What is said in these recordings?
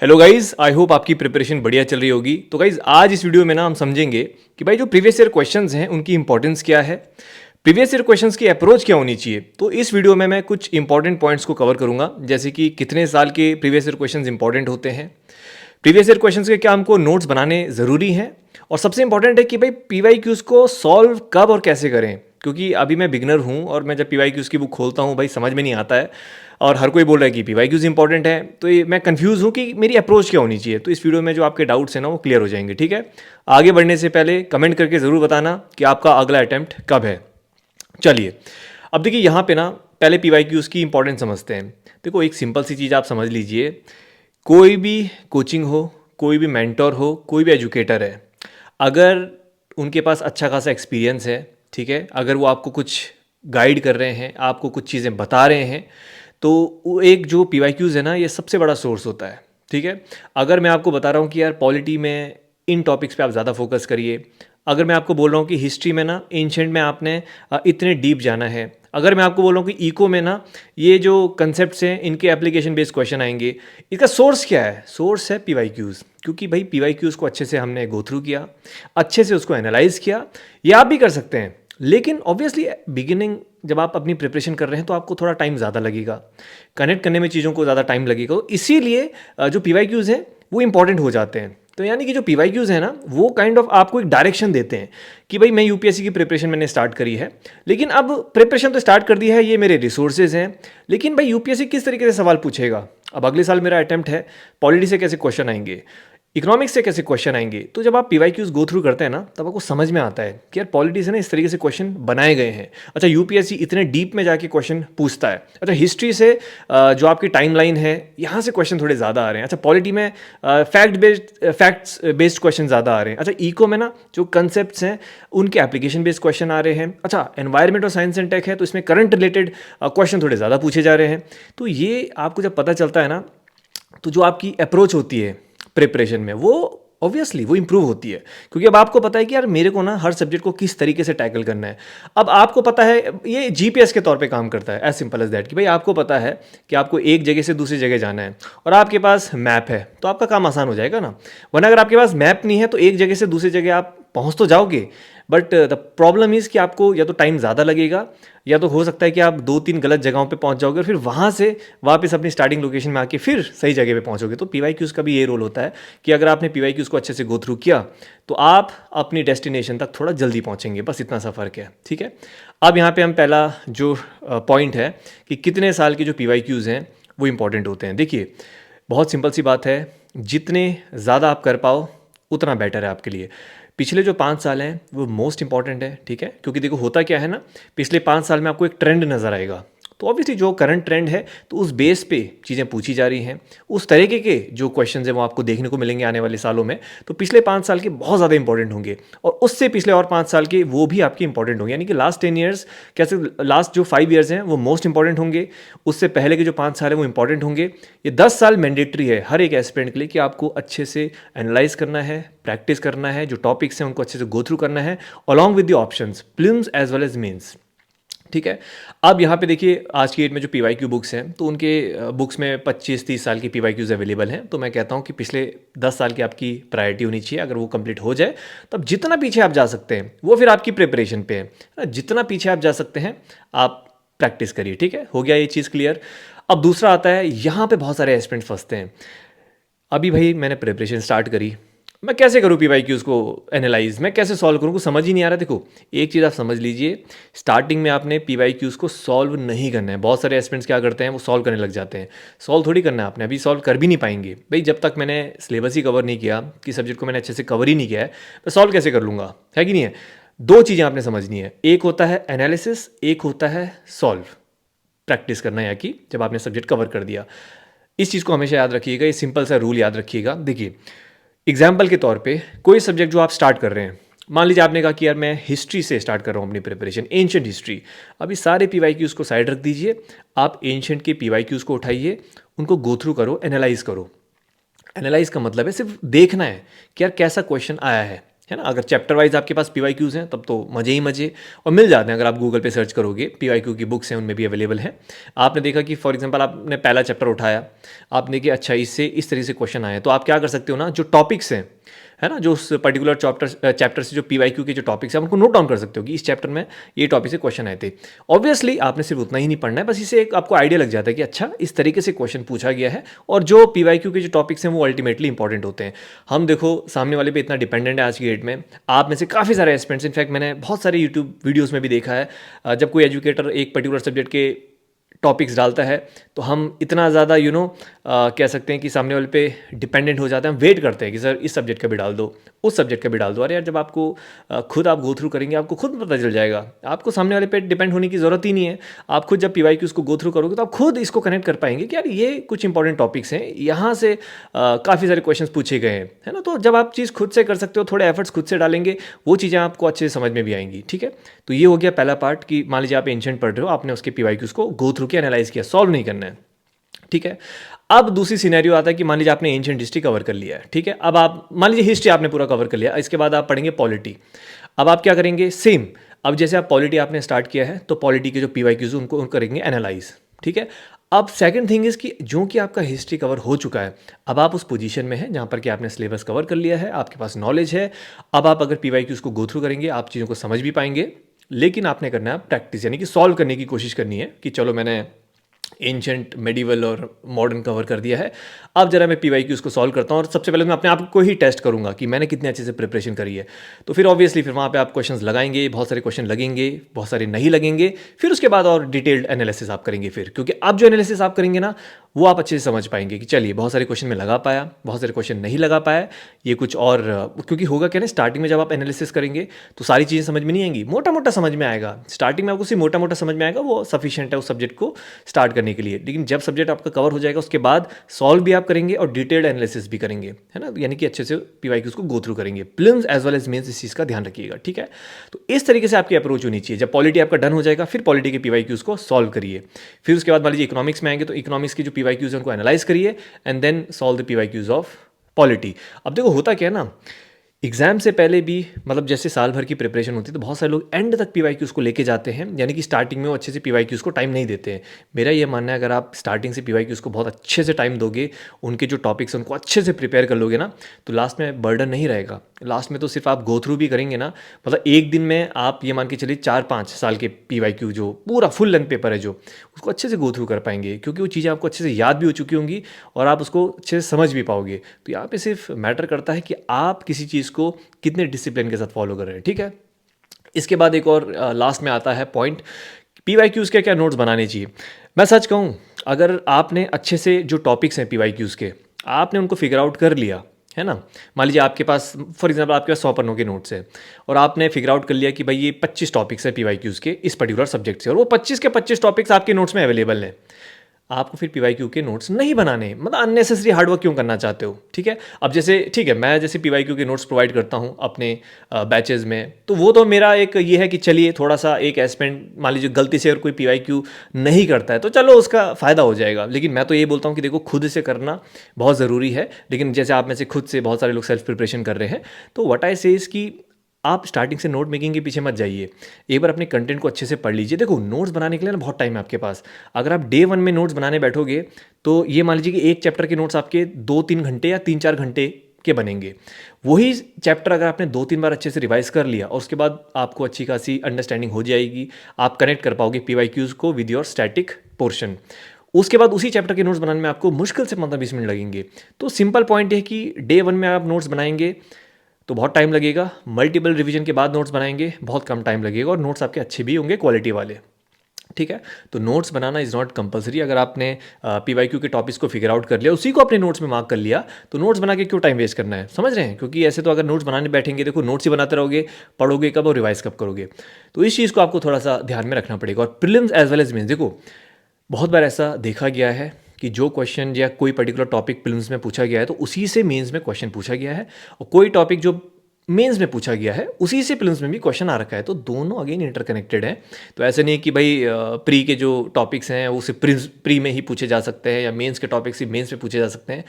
Hello guys, I hope आपकी preparation बढ़िया चल रही होगी। तो गाइज आज इस वीडियो में ना हम समझेंगे कि भाई जो प्रीवियस ईयर क्वेश्चंस हैं उनकी इंपॉर्टेंस क्या है, प्रीवियस ईयर क्वेश्चंस की अप्रोच क्या होनी चाहिए। तो इस वीडियो में मैं कुछ इंपॉर्टेंट पॉइंट्स को कवर करूंगा, जैसे कि कितने साल के प्रीवियस ईयर क्वेश्चंस इंपॉर्टेंट होते हैं, प्रीवियस ईयर क्वेश्चंस के क्या हमको नोट्स बनाने ज़रूरी हैं, और सबसे इंपॉर्टेंट है कि भाई पीवाईक्यूज़ को सॉल्व कब और कैसे करें। क्योंकि अभी मैं बिगनर हूँ और मैं जब पीवाईक्यूज़ की बुक खोलता हूँ भाई समझ में नहीं आता है, और हर कोई बोल रहा है कि पीवाईक्यूज़ इंपॉर्टेंट है, तो ये मैं कंफ्यूज हूँ कि मेरी अप्रोच क्या होनी चाहिए। तो इस वीडियो में जो आपके डाउट्स हैं ना वो क्लियर हो जाएंगे। ठीक है, आगे बढ़ने से पहले कमेंट करके ज़रूर बताना कि आपका अगला अटैम्प्ट कब है। चलिए, अब देखिए यहाँ पे ना पहले पीवाईक्यूज़ की इंपॉर्टेंस समझते हैं। देखो, एक सिंपल सी चीज़ आप समझ लीजिए, कोई भी कोचिंग हो, कोई भी मेंटर हो, कोई भी एजुकेटर है, अगर उनके पास अच्छा खासा एक्सपीरियंस है, ठीक है, अगर वो आपको कुछ गाइड कर रहे हैं, आपको कुछ चीज़ें बता रहे हैं, तो वो एक जो पीवाईक्यूज़ है ना, ये सबसे बड़ा सोर्स होता है। ठीक है, अगर मैं आपको बता रहा हूँ कि यार पॉलिटी में इन टॉपिक्स पे आप ज़्यादा फोकस करिए, अगर मैं आपको बोल रहा हूँ कि हिस्ट्री में ना एंशेंट में आपने इतने डीप जाना है, अगर मैं आपको बोल रहा हूँ कि इको में ना ये जो कंसेप्ट्स हैं इनके एप्लीकेशन बेस्ड क्वेश्चन आएंगे, इसका सोर्स क्या है? सोर्स है पीवाईक्यूज़। क्योंकि भाई पीवाईक्यूज़ को अच्छे से हमने गो थ्रू किया, अच्छे से उसको एनालाइज किया। ये आप भी कर सकते हैं, लेकिन ऑब्वियसली बिगिनिंग जब आप अपनी प्रिपरेशन कर रहे हैं तो आपको थोड़ा टाइम ज़्यादा लगेगा, कनेक्ट करने में चीज़ों को ज़्यादा टाइम लगेगा। तो इसीलिए जो पीवाईक्यूज़ हैं वो इंपॉर्टेंट हो जाते हैं। तो यानी कि जो पीवाईक्यूज़ है ना वो काइंड ऑफ आपको एक डायरेक्शन देते हैं कि भाई मैं यूपीएससी की प्रिपरेशन मैंने स्टार्ट करी है, लेकिन अब प्रिपरेशन तो स्टार्ट कर दी है, ये मेरे रिसोर्सेज हैं, लेकिन भाई यूपीएससी किस तरीके से सवाल पूछेगा। अब अगले साल मेरा अटेम्प्ट है, पॉलिटी से कैसे क्वेश्चन आएंगे, इकोनॉमिक्स से कैसे क्वेश्चन आएंगे। तो जब आप पीवाईक्यूज़ गो थ्रू करते हैं ना तब आपको समझ में आता है कि यार पॉलिटी से ना इस तरीके से क्वेश्चन बनाए गए हैं। अच्छा, यूपीएससी इतने डीप में जाके क्वेश्चन पूछता है। अच्छा, हिस्ट्री से जो आपकी टाइमलाइन है यहाँ से क्वेश्चन थोड़े ज़्यादा आ रहे हैं। अच्छा, पॉलिटी में फैक्ट्स बेस्ड क्वेश्चन ज़्यादा आ रहे हैं। अच्छा, इको में ना जो कंसेप्ट्स हैं उनके एप्लीकेशन बेस्ड क्वेश्चन आ रहे हैं। अच्छा, एनवायरमेंट और साइंस एंड टेक है तो इसमें करंट रिलेटेड क्वेश्चन थोड़े ज़्यादा पूछे जा रहे हैं। तो ये आपको जब पता चलता है ना, तो जो आपकी अप्रोच होती है प्रिपरेशन में वो ऑब्वियसली वो इंप्रूव होती है। क्योंकि अब आपको पता है कि यार मेरे को ना हर सब्जेक्ट को किस तरीके से टैकल करना है। अब आपको पता है, ये जीपीएस के तौर पे काम करता है, एज सिंपल एज दैट, कि भाई आपको पता है कि आपको एक जगह से दूसरी जगह जाना है और आपके पास मैप है तो आपका काम आसान हो जाएगा ना। वरना अगर आपके पास मैप नहीं है तो एक जगह से दूसरी जगह आप पहुंच तो जाओगे, बट द प्रॉब्लम इज़ कि आपको या तो टाइम ज़्यादा लगेगा, या तो हो सकता है कि आप 2-3 गलत जगहों पे पहुंच जाओगे और फिर वहाँ से वापस अपनी स्टार्टिंग लोकेशन में आके फिर सही जगह पे पहुंचोगे। तो पीवाईक्यूज़ का भी ये रोल होता है कि अगर आपने पीवाईक्यूज़ को अच्छे से गो थ्रू किया तो आप अपनी डेस्टिनेशन तक थोड़ा जल्दी पहुँचेंगे, बस इतना सा फ़र्क है। ठीक है, अब यहाँ पर हम पहला जो पॉइंट है कि कितने साल के जो पीवाईक्यूज़ हैं वो इंपॉर्टेंट होते हैं। देखिए, बहुत सिंपल सी बात है, जितने ज़्यादा आप कर पाओ उतना बेटर है आपके लिए। पिछले जो 5 साल हैं वो मोस्ट इंपॉर्टेंट है। ठीक है, क्योंकि देखो होता क्या है ना, पिछले 5 साल में आपको एक ट्रेंड नज़र आएगा, तो ऑब्वियसली जो करंट ट्रेंड है तो उस बेस पे चीज़ें पूछी जा रही हैं, उस तरीके के जो क्वेश्चंस हैं वो आपको देखने को मिलेंगे आने वाले सालों में। तो पिछले 5 साल के बहुत ज़्यादा इंपॉर्टेंट होंगे, और उससे पिछले और 5 साल के वो भी आपके इंपॉर्टेंट होंगे। यानी कि लास्ट 10 ईयर्स, कैसे लास्ट जो 5 ईयर्स हैं वो मोस्ट इंपॉर्टेंट होंगे, उससे पहले के जो 5 साल हैं वो इंपॉर्टेंट होंगे। ये 10 साल मैंडेटरी है हर एक एस्पिरेंट के लिए कि आपको अच्छे से एनालाइज करना है, प्रैक्टिस करना है, जो टॉपिक्स हैं उनको अच्छे से गो थ्रू करना है, along with the options, prelims as well as mains. ठीक है, अब यहाँ पे देखिए आज की डेट में जो पीवाईक्यू बुक्स हैं तो उनके बुक्स में 25-30 साल की पीवाईक्यूज़ अवेलेबल हैं। तो मैं कहता हूँ कि पिछले 10 साल की आपकी प्रायोरिटी होनी चाहिए। अगर वो कंप्लीट हो जाए तब जितना पीछे आप जा सकते हैं वो फिर आपकी प्रिपरेशन पे है, जितना पीछे आप जा सकते हैं आप प्रैक्टिस करिए। ठीक है, हो गया ये चीज़ क्लियर। अब दूसरा आता है, यहाँ पे बहुत सारे एस्पिरेंट्स फंसते हैं। अभी भाई मैंने प्रिपरेशन स्टार्ट करी, मैं कैसे करूँ पीवाईक्यूज़ को एनालाइज, मैं कैसे सॉल्व करूँ, कुछ समझ ही नहीं आ रहा। देखो, एक चीज़ आप समझ लीजिए, स्टार्टिंग में आपने पीवाईक्यूज़ को सॉल्व नहीं करना है। बहुत सारे एस्पिरेंट्स क्या करते हैं, वो सॉल्व करने लग जाते हैं। सॉल्व थोड़ी करना है आपने, अभी सॉल्व कर भी नहीं पाएंगे भाई, जब तक मैंने सिलेबस ही कवर नहीं किया, कि सब्जेक्ट को मैंने अच्छे से कवर ही नहीं किया है, मैं सॉल्व कैसे कर लूँगा, है कि नहीं है। दो चीज़ें आपने समझनी है, एक होता है एनालिसिस, एक होता है सॉल्व। प्रैक्टिस करना है कि जब आपने सब्जेक्ट कवर कर दिया, इस चीज़ को हमेशा याद रखिएगा, ये सिंपल सा रूल याद रखिएगा। देखिए, एग्जाम्पल के तौर पे कोई सब्जेक्ट जो आप स्टार्ट कर रहे हैं, मान लीजिए आपने कहा कि यार मैं हिस्ट्री से स्टार्ट कर रहा हूँ अपनी प्रिपरेशन, एंशंट हिस्ट्री। अभी सारे पीवाईक्यूज़ को साइड रख दीजिए, आप एंशंट के पीवाईक्यूज़ को उठाइए, उनको गो थ्रू करो, एनालाइज करो। एनालाइज का मतलब है सिर्फ देखना है कि यार कैसा क्वेश्चन आया है है ना। अगर चैप्टर वाइज आपके पास PYQs हैं तब तो मज़े ही मज़े, और मिल जाते हैं। अगर आप गूगल पे सर्च करोगे PYQ की बुक्स हैं, उनमें भी अवेलेबल है। आपने देखा कि फॉर एग्जांपल आपने पहला चैप्टर उठाया, आपने कि अच्छा इससे इस तरह से क्वेश्चन आए, तो आप क्या कर सकते हो ना, जो टॉपिक्स हैं, है ना, जो उस पर्टिकुलर चैप्टर से जो PYQ के जो टॉपिक्स हैं उनको नोट डाउन कर सकते हो कि इस चैप्टर में ये टॉपिक से क्वेश्चन आए थे। ऑब्वियसली आपने सिर्फ उतना ही नहीं पढ़ना है, बस इससे एक आपको आइडिया लग जाता है कि अच्छा इस तरीके से क्वेश्चन पूछा गया है, और जो PYQ के जो टॉपिक्स हैं वो अल्टीमेटली इंपॉर्टेंट होते हैं। हम देखो सामने वाले पे इतना डिपेंडेंट है आज की डेट में। आप में से काफ़ी सारे एस्पिरेंट्स, इनफैक्ट मैंने बहुत सारे यूट्यूब वीडियोज़ में भी देखा है, जब कोई एजुकेटर एक पर्टिकुलर सब्जेक्ट के टॉपिक्स डालता है तो हम इतना ज़्यादा कह सकते हैं कि सामने वाले पे डिपेंडेंट हो जाते हैं। हम वेट करते हैं कि सर इस सब्जेक्ट का भी डाल दो, उस सब्जेक्ट का भी डाल दो। अरे यार, जब आपको खुद आप गो थ्रू करेंगे आपको खुद पता चल जाएगा, आपको सामने वाले पे डिपेंड होने की ज़रूरत ही नहीं है। आप खुद जब PYQs को गो थ्रू करोगे तो आप खुद इसको कनेक्ट कर पाएंगे कि यार ये कुछ इंपॉर्टेंट टॉपिक्स हैं, यहाँ से काफ़ी सारे क्वेश्चन पूछे गए हैं, है ना। तो जब आप चीज़ खुद से कर सकते हो, थोड़े एफर्ट्स खुद से डालेंगे, वो चीज़ें आपको अच्छे से समझ में भी आएंगी। ठीक है, तो ये हो गया पहला पार्ट कि मान लीजिए आप एंशिएंट पढ़ रहे हो, आपने उसके PYQs को गो थ्रू किया, एनालाइज किया, सॉल्व नहीं करना है। ठीक है, अब दूसरी सिनेरियो आता है कि मान लीजिए आपने एंशिएंट हिस्ट्री कवर कर लिया है। ठीक है, अब आप मान लीजिए हिस्ट्री आपने पूरा कवर कर लिया, इसके बाद आप पढ़ेंगे पॉलिटी। अब आप क्या करेंगे, सेम, अब जैसे आप पॉलिटी आपने स्टार्ट किया है तो पॉलिटी के जो PYQs उनको करेंगे एनालाइज। ठीक है, अब सेकंड थिंग इज कि जो कि आपका हिस्ट्री कवर हो चुका है, अब आप उस पोजीशन में हैं जहाँ पर कि आपने सिलेबस कवर कर लिया है, आपके पास नॉलेज है। अब आप अगर PYQs को गो थ्रू करेंगे आप चीज़ों को समझ भी पाएंगे, लेकिन आपने करना है प्रैक्टिस, यानी कि सॉल्व करने की कोशिश करनी है कि चलो मैंने एंशंट, मेडिवल और मॉडर्न कवर कर दिया है, अब जरा मैं PYQs को सॉल्व करता हूँ, और सबसे पहले मैं अपने आप को ही टेस्ट करूँगा कि मैंने कितने अच्छे से प्रिपरेशन करी है। तो फिर ऑब्वियसली फिर वहाँ पे आप क्वेश्चंस लगाएंगे, बहुत सारे क्वेश्चन लगेंगे, बहुत सारे नहीं लगेंगे, फिर उसके बाद और डिटेल्ड एनालिसिस आप करेंगे फिर, क्योंकि अब जो एनालिसिस आप करेंगे ना वो आप अच्छे से समझ पाएंगे कि चलिए बहुत सारे क्वेश्चन में लगा पाया, बहुत सारे क्वेश्चन नहीं लगा पाया, ये कुछ और, क्योंकि होगा क्या ना, स्टार्टिंग में जब आप एनालिसिस करेंगे तो सारी चीज़ें समझ में नहीं आएंगी, मोटा मोटा समझ में आएगा। स्टार्टिंग में आपको सिर्फ मोटा मोटा समझ में आएगा, वो सफिशिएंट है उस सब्जेक्ट को स्टार्ट करने के लिए। लेकिन जब सब्जेक्ट आपका कवर हो जाएगा उसके बाद सॉल्व भी आप करेंगे और डिटेल्ड एनालिसिस भी करेंगे, है ना, यानी कि अच्छे से PYQs को गो थ्रू करेंगे, prelims as well as mains, इस चीज़ का ध्यान रखिएगा। ठीक है, तो इस तरीके से आपकी अप्रोच होनी चाहिए। जब पॉलिटी आपका डन हो जाएगा फिर पॉलिटी के PYQs को सॉल्व करिए, फिर उसके बाद मान लीजिए इकोनॉमिक्स में आएंगे तो इकोनॉमिक्स की जो PYQs है उनको एनालाइज करिए, and then solve the PYQs of polity. अब देखो होता क्या है ना, एग्जाम से पहले भी मतलब जैसे साल भर की प्रिपरेशन होती है तो बहुत सारे लोग एंड तक PYQs को लेके जाते हैं, यानी कि स्टार्टिंग में वो अच्छे से PYQs को टाइम नहीं देते हैं। मेरा ये मानना है अगर आप स्टार्टिंग से PYQs को बहुत अच्छे से टाइम दोगे, उनके जो टॉपिक्स हैं उनको अच्छे से प्रिपेयर कर लोगे ना, तो लास्ट में बर्डन नहीं रहेगा। लास्ट में तो सिर्फ आप गो थ्रू भी करेंगे ना, मतलब एक दिन में आप ये मान के चलिए 4-5 साल के PYQ जो पूरा फुल लेंथ पेपर है जो, उसको अच्छे से गो थ्रू कर पाएंगे, क्योंकि वो चीज़ें आपको अच्छे से याद भी हो चुकी होंगी और आप उसको अच्छे से समझ भी पाओगे। तो यहाँ पे सिर्फ मैटर करता है कि आप किसी चीज़ को कितने डिसिप्लिन के साथ फॉलो कर रहे हैं। ठीक है, इसके बाद एक और लास्ट में आता है पॉइंट, PYQs के क्या नोट्स बनाने चाहिए। मैं सच कहूँ, अगर आपने अच्छे से जो टॉपिक्स हैं PYQs के, आपने उनको फिगर आउट कर लिया है ना, मान लीजिए आपके पास फॉर एग्जांपल आपके पास 100 पन्नों के नोट्स है और आपने फिगर आउट कर लिया कि भाई ये 25 टॉपिक्स है PYQs के इस पर्टिकुलर सब्जेक्ट से, और वो 25 के 25 टॉपिक्स आपके नोट्स में अवेलेबल हैं, आपको फिर PYQ के नोट्स नहीं बनाने, मतलब अननेसेसरी हार्डवर्क क्यों करना चाहते हो। ठीक है, अब जैसे ठीक है मैं जैसे PYQ के नोट्स प्रोवाइड करता हूँ अपने बैचेज में, तो वो तो मेरा एक ये है कि चलिए थोड़ा सा एक एस्पेंट, मान लीजिए गलती से अगर कोई PYQ नहीं करता है तो चलो उसका फ़ायदा हो जाएगा, लेकिन मैं तो ये बोलता हूँ कि देखो खुद से करना बहुत ज़रूरी है। लेकिन जैसे आप में से खुद से बहुत सारे लोग सेल्फ प्रिपरेशन कर रहे हैं, तो व्हाट आई से इज़ कि आप स्टार्टिंग से नोट मेकिंग के पीछे मत जाइए, एक बार अपने कंटेंट को अच्छे से पढ़ लीजिए। देखो नोट्स बनाने के लिए ना बहुत टाइम है आपके पास, अगर आप डे 1 में नोट्स बनाने बैठोगे तो ये मान लीजिए कि एक चैप्टर के नोट्स आपके 2-3 घंटे या 3-4 घंटे के बनेंगे। वही चैप्टर अगर आपने 2-3 बार अच्छे से रिवाइज कर लिया और उसके बाद आपको अच्छी खासी अंडरस्टैंडिंग हो जाएगी, आप कनेक्ट कर पाओगे PYQs को विद योर स्टैटिक पोर्शन, उसके बाद उसी चैप्टर के नोट्स बनाने में आपको मुश्किल से 15-20 मिनट लगेंगे। तो सिंपल पॉइंट है कि डे 1 में आप नोट्स बनाएंगे तो बहुत टाइम लगेगा, मल्टीपल रिवीजन के बाद नोट्स बनाएंगे बहुत कम टाइम लगेगा, और नोट्स आपके अच्छे भी होंगे क्वालिटी वाले। ठीक है, तो notes banana is not compulsory. अगर आपने PYQ के टॉपिक्स को फिगर आउट कर लिया, उसी को अपने नोट्स में मार्क कर लिया, तो नोट्स बना के क्यों टाइम वेस्ट करना है, समझ रहे हैं। क्योंकि ऐसे तो अगर नोट्स बनाने बैठेंगे, देखो नोट्स ही बनाते रहोगे, पढ़ोगे कब और रिवाइज कब करोगे। तो इस चीज़ को आपको थोड़ा सा ध्यान में रखना पड़ेगा। और prelims as well as mains, देखो बहुत बार ऐसा देखा गया है कि जो क्वेश्चन या कोई पर्टिकुलर टॉपिक प्रीलिम्स में पूछा गया है तो उसी से मेंस में क्वेश्चन पूछा गया है, और कोई टॉपिक जो मेंस में पूछा गया है उसी से प्रीलिम्स में भी क्वेश्चन आ रखा है, तो दोनों अगेन इंटरकनेक्टेड हैं। तो ऐसे नहीं कि भाई प्री के जो टॉपिक्स हैं वो सिर्फ प्री में ही पूछे जा सकते हैं, या मेंस के टॉपिक्स ही मेंस में पूछे जा सकते हैं।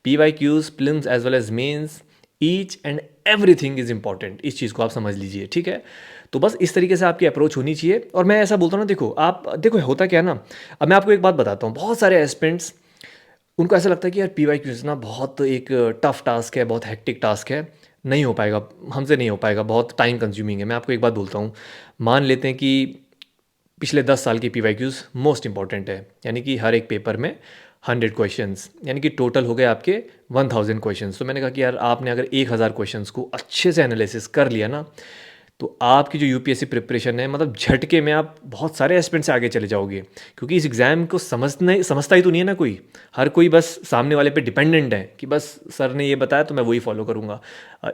PYQs prelims as well as mains each and everything is important, इस चीज़ को आप समझ लीजिए, ठीक है। तो बस इस तरीके से आपकी अप्रोच होनी चाहिए। और मैं ऐसा बोलता हूँ ना, देखो आप देखो होता क्या है ना, अब मैं आपको एक बात बताता हूँ, बहुत सारे एस्पिरेंट्स उनको ऐसा लगता है कि यार पी वाई क्यूज़ ना बहुत एक टफ टास्क है, बहुत हेक्टिक टास्क है, नहीं हो पाएगा, हमसे नहीं हो पाएगा, बहुत टाइम कंज्यूमिंग है। मैं आपको एक बात बोलता हूँ, मान लेते हैं कि पिछले 10 साल की P Y Qs most important है, यानी कि हर एक पेपर में 100 क्वेश्चंस, यानी कि टोटल हो गए आपके 1000 क्वेश्चंस। तो मैंने कहा कि यार आपने अगर 1000 क्वेश्चंस को अच्छे से एनालिसिस कर लिया ना, तो आपकी जो यूपीएससी प्रिपरेशन है, मतलब झटके में आप बहुत सारे एस्पिरेंट से आगे चले जाओगे। क्योंकि इस एग्ज़ाम को समझता ही तो नहीं है ना कोई, हर कोई बस सामने वाले पे डिपेंडेंट है कि बस सर ने ये बताया तो मैं वही फॉलो करूँगा,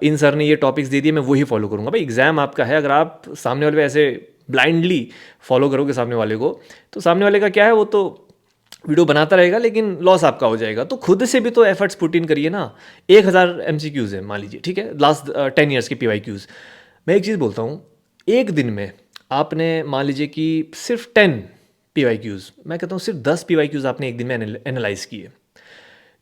इन सर ने ये टॉपिक्स दे दिए मैं वही फॉलो करूँगा। भाई एग्ज़ाम आपका है, अगर आप सामने वाले पे ऐसे ब्लाइंडली फॉलो करोगे सामने वाले को, तो सामने वाले का क्या है, वो तो वीडियो बनाता रहेगा लेकिन लॉस आपका हो जाएगा। तो खुद से भी तो एफर्ट्स पुट इन करिए ना। 1000 MCQs है मान लीजिए, ठीक है, लास्ट 10 ईयर्स के PYQs। मैं एक चीज़ बोलता हूँ, एक दिन में आपने मान लीजिए कि सिर्फ 10 PYQs, मैं कहता हूँ सिर्फ 10 PYQs आपने एक दिन में एनालाइज किए,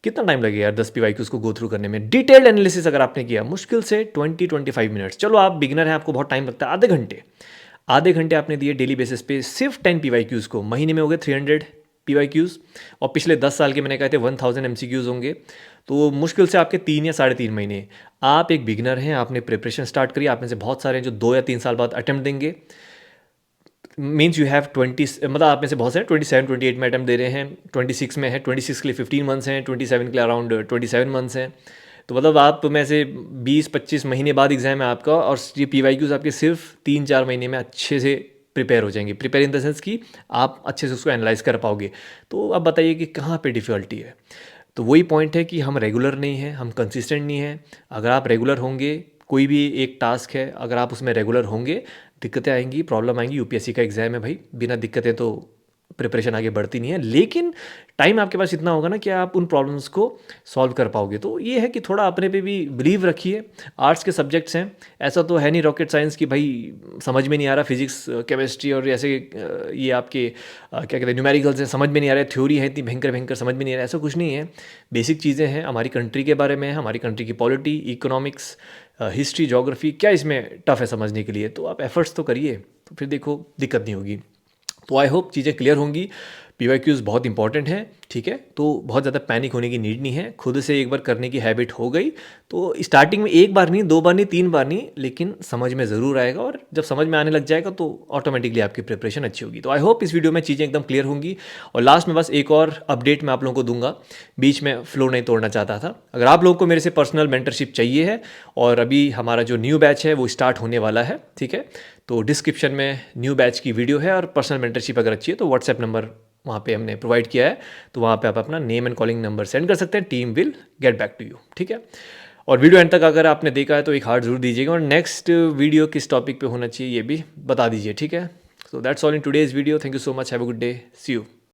कितना टाइम लगेगा यार 10 PYQs को गो थ्रू करने में? डिटेल्ड एनालिसिस अगर आपने किया, मुश्किल से 20-25 मिनट्स, चलो आप बिगिनर हैं, आपको बहुत टाइम लगता है, आधे घंटे आपने दिए डेली बेसिस पे सिर्फ 10 PYQs को, महीने में हो गए 300 PYQs। और पिछले 10 साल के मैंने कहा थे 1000 MCQs होंगे, तो मुश्किल से आपके 3 या 3.5 महीने। आप एक बिगिनर हैं, आपने प्रिपरेशन स्टार्ट करी, आप में से बहुत सारे हैं जो 2 या 3 साल बाद अटेम्प्ट देंगे। मीन्स यू हैव 20, मतलब आप में से बहुत सारे 27-28 में अटैम्प्ट दे रहे हैं, 26 में है, 26 के लिए 15 मंथ्स हैं, 27 के लिए अराउंड 27 मंथ्स हैं। तो मतलब आप में से 20-25 महीने बाद एग्जाम है आपका, और ये PYQs आपके सिर्फ 3-4 महीने में अच्छे से प्रिपेयर हो जाएंगे। प्रिपेयर इन द सेंस कि आप अच्छे से उसको एनालाइज कर पाओगे। तो अब बताइए कि कहाँ पे डिफ़िकल्टी है? तो वही पॉइंट है कि हम रेगुलर नहीं हैं, हम कंसिस्टेंट नहीं हैं। अगर आप रेगुलर होंगे, कोई भी एक टास्क है, अगर आप उसमें रेगुलर होंगे, दिक्कतें आएंगी, प्रॉब्लम आएंगी। यूपीएससी का एग्ज़ाम है भाई, बिना दिक्कतें तो प्रिपरेशन आगे बढ़ती नहीं है। लेकिन टाइम आपके पास इतना होगा ना कि आप उन प्रॉब्लम्स को सॉल्व कर पाओगे। तो ये है कि थोड़ा अपने पे भी बिलीव रखिए। आर्ट्स के सब्जेक्ट्स हैं, ऐसा तो है नहीं रॉकेट साइंस की भाई समझ में नहीं आ रहा, फिजिक्स केमिस्ट्री और ऐसे ये आपके क्या कहते हैं न्यूमेरिकल्स हैं, समझ में नहीं आ रहा है, थ्योरी है इतनी भयंकर भयंकर, समझ में नहीं आ रहा है, ऐसा कुछ नहीं है। बेसिक चीज़ें हैं, हमारी कंट्री के बारे में है, हमारी कंट्री की पॉलिटी, इकोनॉमिक्स, हिस्ट्री, ज्योग्राफी, क्या इसमें टफ है समझने के लिए? तो आप एफर्ट्स तो करिए, तो फिर देखो दिक्कत नहीं होगी। तो आई होप चीज़ें क्लियर होंगी। PYQs बहुत इंपॉर्टेंट है, ठीक है, तो बहुत ज़्यादा पैनिक होने की नीड नहीं है। खुद से एक बार करने की हैबिट हो गई तो स्टार्टिंग में एक बार नहीं, 2 बार नहीं, 3 बार नहीं, लेकिन समझ में ज़रूर आएगा। और जब समझ में आने लग जाएगा तो ऑटोमेटिकली आपकी प्रिपरेशन अच्छी होगी। तो आई होप इस वीडियो में चीज़ें एकदम क्लियर होंगी। और लास्ट में बस एक और अपडेट मैं आप लोगों को दूंगा, बीच में फ्लो नहीं तोड़ना चाहता था। अगर आप लोगों को मेरे से पर्सनल मेंटरशिप चाहिए है, और अभी हमारा जो न्यू बैच है वो स्टार्ट होने वाला है, ठीक है, तो डिस्क्रिप्शन में न्यू बैच की वीडियो है। और पर्सनल मेंटरशिप अगर अच्छी है तो व्हाट्सएप नंबर वहाँ पे हमने प्रोवाइड किया है, तो वहाँ पे आप अपना name and calling number send कर सकते हैं, team will get back to you, ठीक है। और वीडियो एंड तक अगर आपने देखा है तो एक हार्ट जरूर दीजिएगा, और नेक्स्ट वीडियो किस टॉपिक पे होना चाहिए ये भी बता दीजिए, ठीक है। So that's all in today's video. Thank you so much, have a good day, see you.